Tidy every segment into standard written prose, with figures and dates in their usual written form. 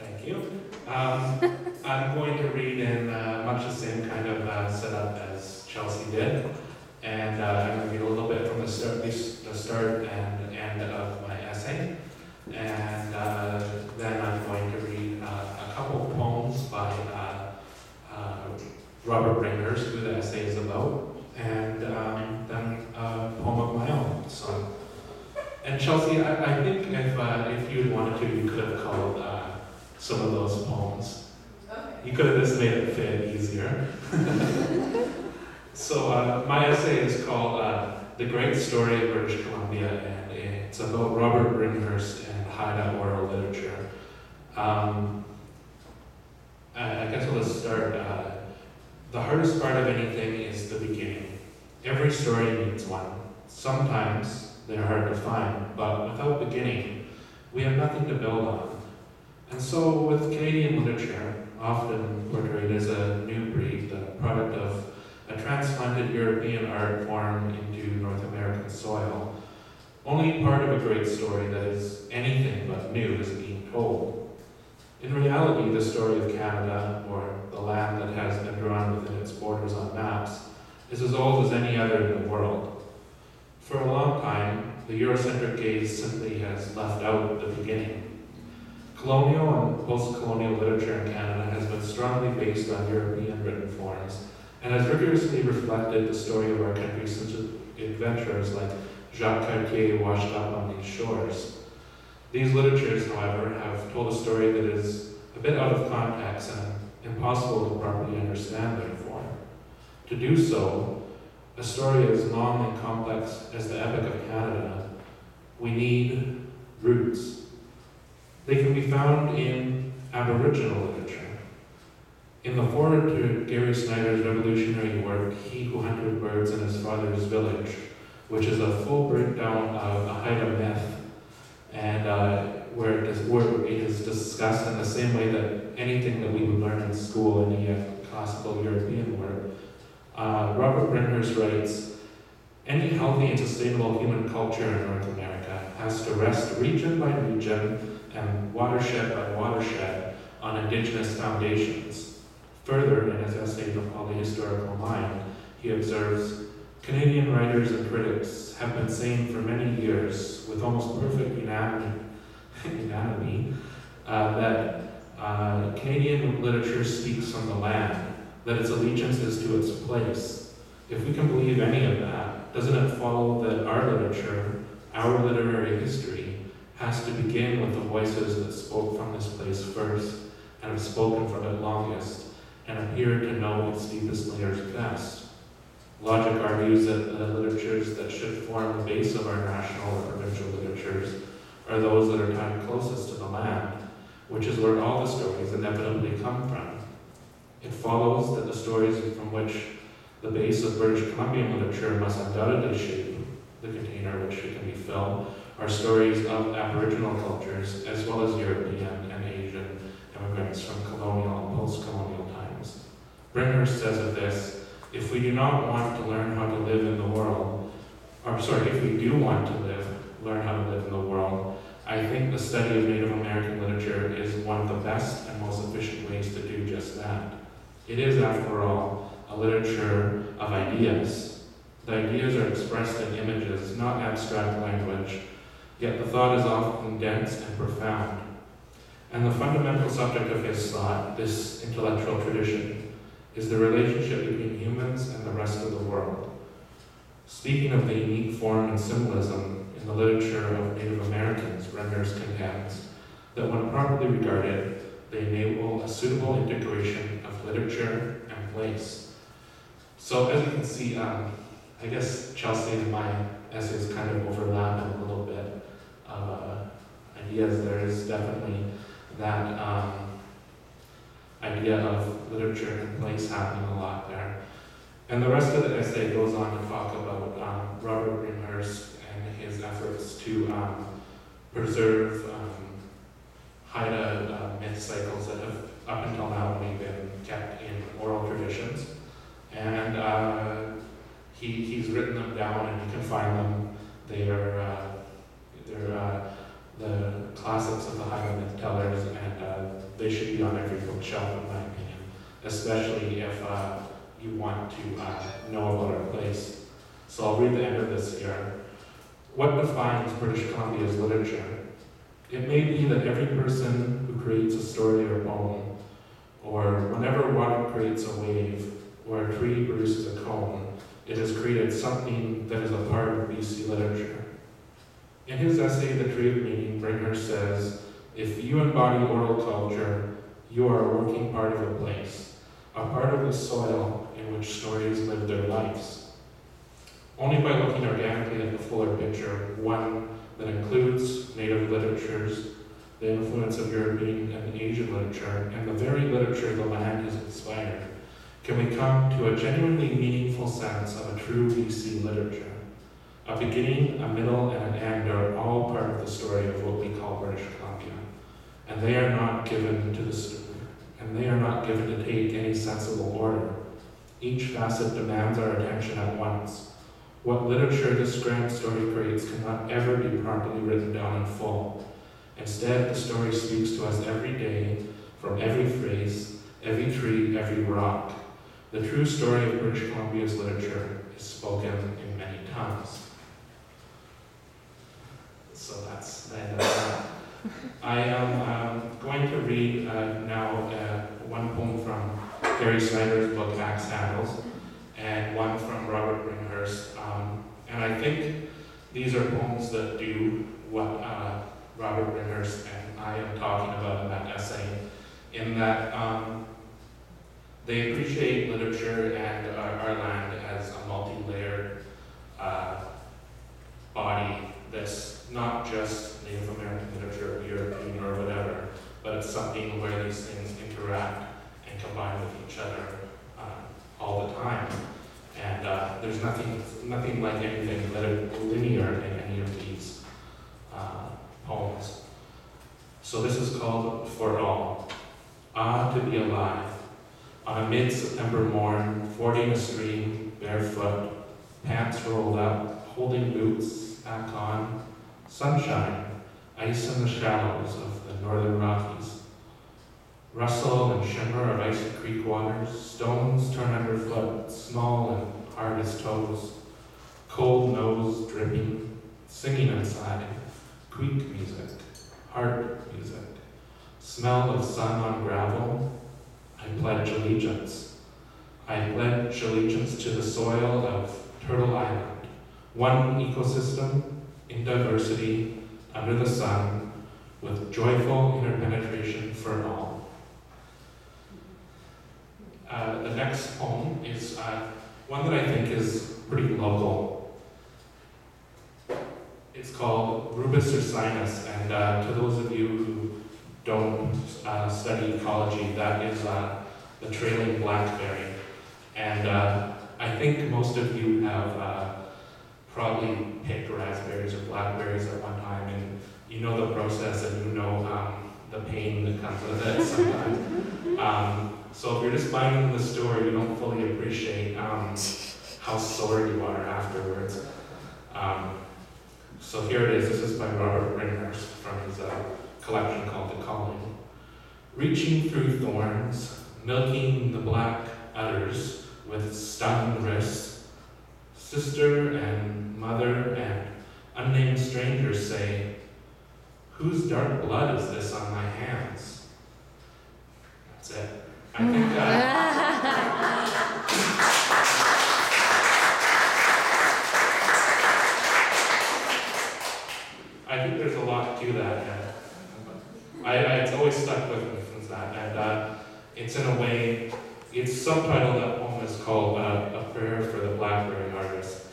Thank you. I'm going to read in much the same kind of setup as Chelsea did, and I'm going to read a little bit from the start and end of my essay, and then I'm going to read a couple of poems by Robert Bringhurst, who the essay is about, and then a poem of my own. So, and Chelsea, I think if you wanted to, you could have called some of those poems. Okay. You could have just made it fit easier. So my essay is called The Great Story of British Columbia, and it's about Robert Bringhurst and Haida oral literature. I guess let's start. The hardest part of anything is the beginning. Every story needs one. Sometimes they're hard to find, but without beginning, we have nothing to build on. And so with Canadian literature, often portrayed as a new breed, the product of a transplanted European art form into North American soil, only part of a great story that is anything but new is being told. In reality, the story of Canada, or the land that has been drawn within its borders on maps, is as old as any other in the world. For a long time, the Eurocentric gaze simply has left out the beginning. Colonial and post-colonial literature in Canada has been strongly based on European written forms and has rigorously reflected the story of our country since adventurers like Jacques Cartier washed up on these shores. These literatures, however, have told a story that is a bit out of context and impossible to properly understand, therefore. To do so, a story as long and complex as the Epic of Canada, we need roots. They can be found in Aboriginal literature. In the foreword to Gary Snyder's revolutionary work, He Who Hunted Birds in His Father's Village, which is a full breakdown of a Haida myth, and where it is discussed in the same way that anything that we would learn in school, any classical European work, Robert Bringhurst writes, any healthy and sustainable human culture in North America has to rest region by region and watershed by watershed on indigenous foundations. Further, in his essay on the Historical Mind, he observes, Canadian writers and critics have been saying for many years, with almost perfect unanimity, that Canadian literature speaks from the land, that its allegiance is to its place. If we can believe any of that, doesn't it follow that our literature, our literary history, has to begin with the voices that spoke from this place first, and have spoken from it longest, and appear to know its deepest layers best? Logic argues that the literatures that should form the base of our national or provincial literatures are those that are tied closest to the land, which is where all the stories inevitably come from. It follows that the stories from which the base of British Columbian literature must undoubtedly shape the container which it can be filled are stories of Aboriginal cultures as well as European and Asian immigrants from colonial and post-colonial times. Bringhurst says of this, if we do not want to learn how to live in the world, if we do want to learn how to live in the world, I think the study of Native American literature is one of the best and most efficient ways to do just that. It is, after all, a literature of ideas. The ideas are expressed in images, not abstract language, yet the thought is often dense and profound. And the fundamental subject of his thought, this intellectual tradition, is the relationship between humans and the rest of the world. Speaking of the unique form and symbolism in the literature of Native Americans, Bringhurst contends that when properly regarded, they enable a suitable integration of literature and place. So as you can see, I guess Chelsea and my essays kind of overlap in a little bit of ideas. There is definitely that idea of literature and place happening a lot there. And the rest of the essay goes on to talk about Robert Bringhurst and his efforts to preserve Haida myth cycles that have up until now only been kept in oral traditions. And he's written them down, and you can find them. They're the classics of the Haida myth tellers, and they should be on every bookshelf, in my opinion, especially if you want to know about our place. So I'll read the end of this here. What defines British Columbia's literature? It may be that every person who creates a story or poem, or whenever water creates a wave, or a tree produces a cone, it has created something that is a part of BC literature. In his essay, The Tree of Meaning, Bringhurst says, if you embody oral culture, you are a working part of a place, a part of the soil in which stories live their lives. Only by looking organically at the fuller picture, one that includes native literatures, the influence of European and Asian literature, and the very literature the land has inspired, can we come to a genuinely meaningful sense of a true BC literature. A beginning, a middle, and an end are all part of the story of what we call British Columbia, and they are not given to take any sensible order. Each facet demands our attention at once. What literature this grand story creates cannot ever be properly written down in full. Instead, the story speaks to us every day, from every phrase, every tree, every rock. The true story of British Columbia's literature is spoken in many tongues. So that's the end of that. I am going to read now one poem from Gary Snyder's book, Axe Handles, and one from Robert Bringhurst. And I think these are poems that do what Robert Bringhurst and I am talking about in that essay, in that they appreciate literature and our land as a multi-layered body that's not just Native American literature or European or whatever, but it's something where these things interact and combine with each other all the time. And there's nothing like anything linear in any of these poems. So this is called For All. Ah, to be alive. On a mid-September morn, fording a stream, barefoot, pants rolled up, holding boots back on, sunshine, ice in the shallows of the northern Rockies. Rustle and shimmer of icy creek waters, stones turn underfoot, small and hard as toes, cold nose dripping, singing inside, creek music, harp music, smell of sun on gravel. I pledge allegiance. I pledge allegiance to the soil of Turtle Island, one ecosystem in diversity under the sun, with joyful interpenetration for all. The next poem is one that I think is pretty local. It's called Rubus, ursinus, and to those of you who don't study ecology, that is the trailing blackberry. And I think most of you have probably picked raspberries or blackberries at one time, and you know the process and you know the pain that comes with it sometimes. So if you're just buying the story, you don't fully appreciate how sore you are afterwards. So here it is. This is by Robert Bringhurst from his collection called The Calling. Reaching through thorns, milking the black udders with stunned wrists, sister and mother and unnamed strangers say, whose dark blood is this on my hands? That's it. I think I think there's a lot to that. It's always stuck with me since that. And it's in a way, its subtitle, that poem is called A Prayer for the Blackberry Harvest.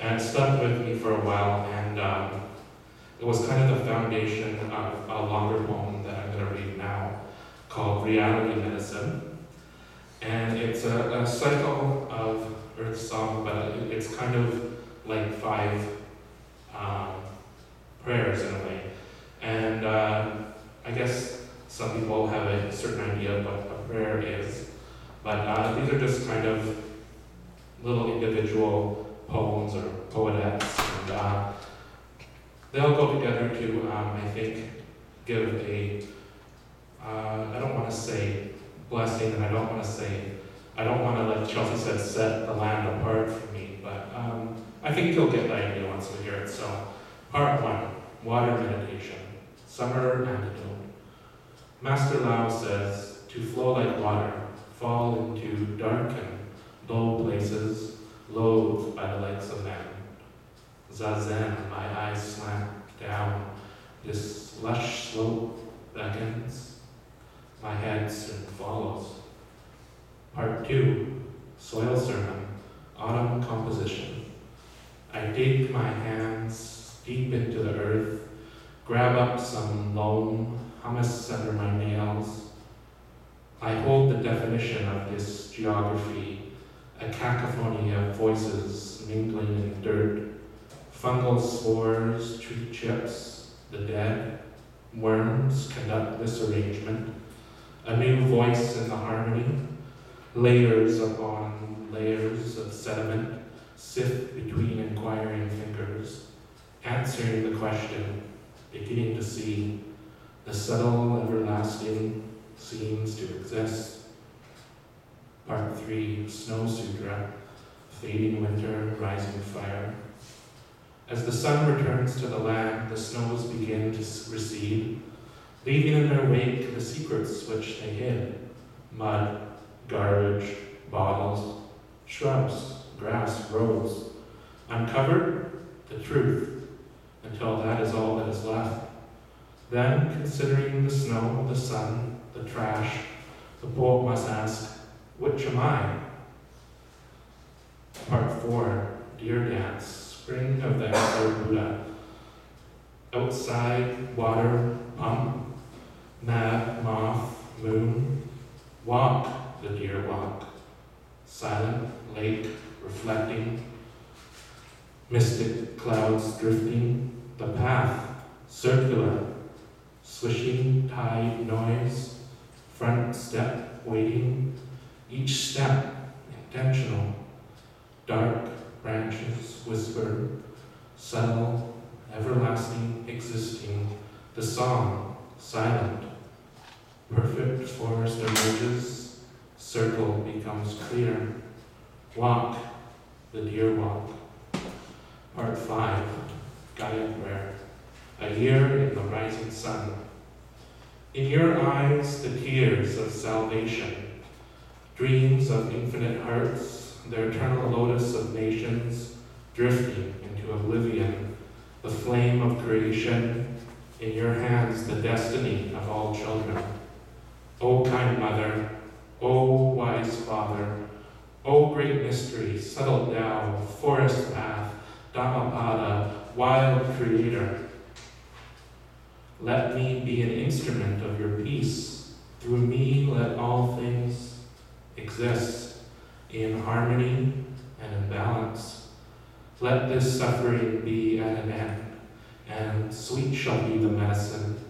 And it stuck with me for a while, and it was kind of the foundation of a longer poem that I'm going to read now, called Reality Medicine. And it's a cycle of Earth Song, but it's kind of like 5 prayers in a way. And I guess some people have a certain idea of what a prayer is, but these are just kind of little individual poems or poetettes, and they'll go together to, I think, give a, I don't want blessing, and I don't want to, like Chelsea said, set the land apart for me, but I think you'll get the idea once we hear it. So, part 1, water meditation, summer antidote. Master Lao says, to flow like water, fall into dark and low places, loathed by the likes of men. Zazen, my eyes slant down, this lush slope beckons, my head soon follows. Part 2, soil sermon, autumn composition. I dig my hands deep into the earth, grab up some loam, hummus under my nails. I hold the definition of this geography, a cacophony of voices mingling in dirt, fungal spores, tree chips, the dead, worms conduct this arrangement, a new voice in the harmony, layers upon layers of sediment sift between inquiring fingers, answering the question, beginning to see, the subtle everlasting seems to exist. Part 3, Snow Sutra, fading winter, rising fire. As the sun returns to the land, the snows begin to recede, leaving in their wake the secrets which they hid. Mud, garbage, bottles, shrubs, grass, roads. Uncovered, the truth, until that is all that is left. Then, considering the snow, the sun, the trash, the poet must ask, which am I? Part 4, Deer Dance, Spring of the Emperor Buddha. Outside, water, pump, mad, moth, moon. Walk, the deer walk. Silent, lake, reflecting. Mystic clouds drifting. The path, circular. Swishing tide noise. Front step, waiting. Each step, intentional. Dark branches whisper, subtle, everlasting, existing. The song, silent. Perfect forest emerges, circle becomes clear. Walk, the deer walk. Part 5, Gaia prayer. A year in the rising sun. In your eyes, the tears of salvation. Dreams of infinite hearts, the eternal lotus of nations, drifting into oblivion, the flame of creation, in your hands the destiny of all children. O kind mother, O wise father, O great mystery, settled down, forest path, Dhammapada, wild creator. Let me be an instrument of your peace. Through me let all things exist in harmony and in balance. Let this suffering be at an end, and sweet shall be the medicine